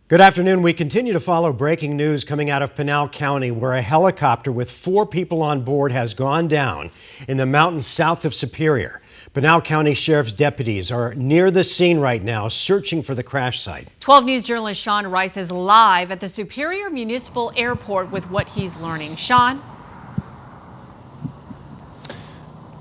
Good afternoon. We continue to follow breaking news coming out of Pinal County, where a helicopter with 4 people on board has gone down in the mountains south of Superior. Pinal County Sheriff's deputies are near the scene right now, searching for the crash site. 12 News journalist Sean Rice is live at the Superior Municipal Airport with what he's learning. Sean?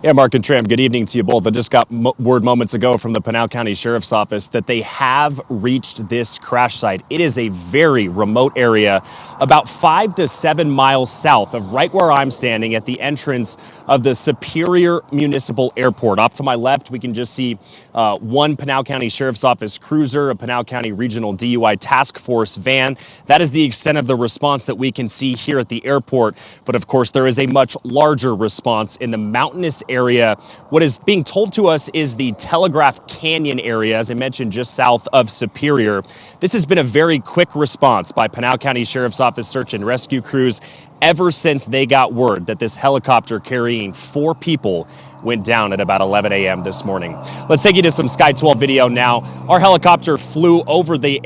Yeah, Mark and Tram, good evening to you both. I just got word moments ago from the Pinal County Sheriff's Office that they have reached this crash site. It is a very remote area, about 5 to 7 miles south of right where I'm standing at the entrance of the Superior Municipal Airport. Off to my left, we can just see one Pinal County Sheriff's Office cruiser, a Pinal County Regional DUI Task Force van. That is the extent of the response that we can see here at the airport. But of course, there is a much larger response in the mountainous area. What is being told to us is the Telegraph Canyon area, as I mentioned, just south of Superior. This has been a very quick response by Pinal County Sheriff's Office search and rescue crews ever since they got word that this helicopter carrying 4 people went down at about 11 a.m. this morning. Let's take you to some Sky 12 video now. Our helicopter flew over the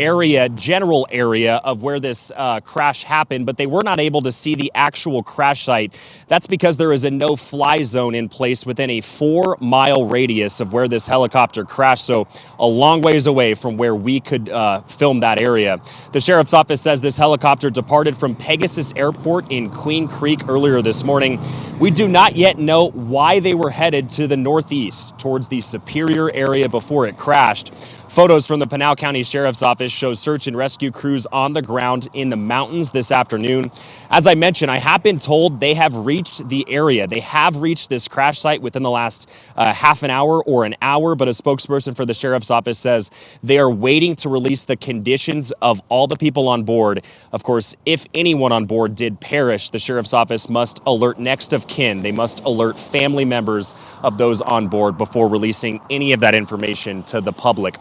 general area of where this crash happened, but they were not able to see the actual crash site. That's because there is a no-fly zone in place within a 4-mile radius of where this helicopter crashed, so a long ways away from where we could film that area. The Sheriff's Office says this helicopter departed from Pegasus Airport in Queen Creek earlier this morning. We do not yet know why they were headed to the northeast towards the Superior area before it crashed. Photos from the Pinal County Sheriff's Office show search and rescue crews on the ground in the mountains this afternoon. As I mentioned, I have been told they have reached the area. They have reached this crash site within the last half an hour or an hour, but a spokesperson for the Sheriff's Office says they are waiting to release the conditions of all the people on board. Of course, if anyone on board did perish, the Sheriff's Office must alert next of kin. They must alert family members of those on board before releasing any of that information to the public.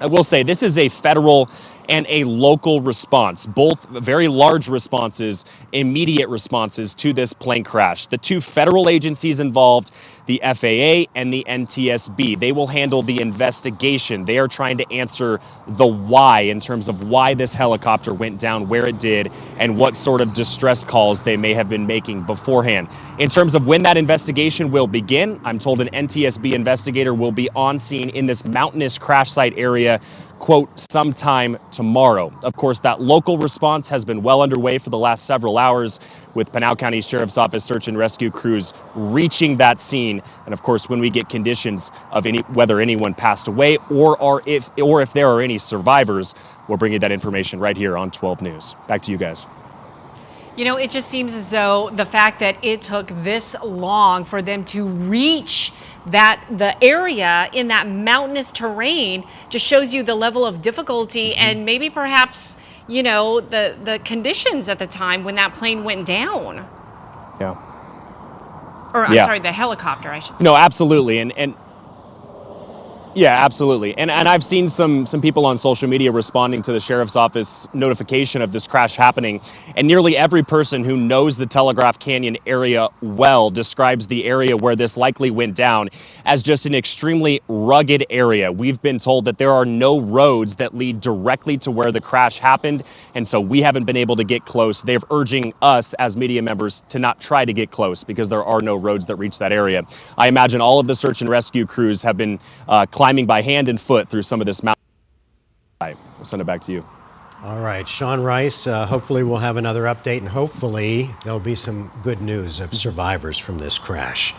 I will say this is a federal and a local response, both very large responses, immediate responses to this plane crash. The 2 federal agencies involved, the FAA and the NTSB, they will handle the investigation. They are trying to answer the why in terms of why this helicopter went down where it did and what sort of distress calls they may have been making beforehand. In terms of when that investigation will begin, I'm told an NTSB investigator will be on scene in this mountainous crash site area, quote, sometime tomorrow. Of course, that local response has been well underway for the last several hours, with Pinal County Sheriff's Office search and rescue crews reaching that scene. And of course, when we get conditions of whether anyone passed away or if there are any survivors, we'll bring you that information right here on 12 News. Back to you guys. You know, it just seems as though the fact that it took this long for them to reach the area in that mountainous terrain just shows you the level of difficulty and maybe perhaps, you know, the conditions at the time when that plane went down. Yeah. Or I'm sorry, the helicopter, I should say. No, absolutely. And yeah, absolutely. And I've seen some people on social media responding to the Sheriff's Office notification of this crash happening. And nearly every person who knows the Telegraph Canyon area well describes the area where this likely went down as just an extremely rugged area. We've been told that there are no roads that lead directly to where the crash happened. And so we haven't been able to get close. They're urging us as media members to not try to get close because there are no roads that reach that area. I imagine all of the search and rescue crews have been climbing by hand and foot through some of this mountain. I'll send it back to you. All right, Sean Rice, hopefully we'll have another update, and hopefully there'll be some good news of survivors from this crash.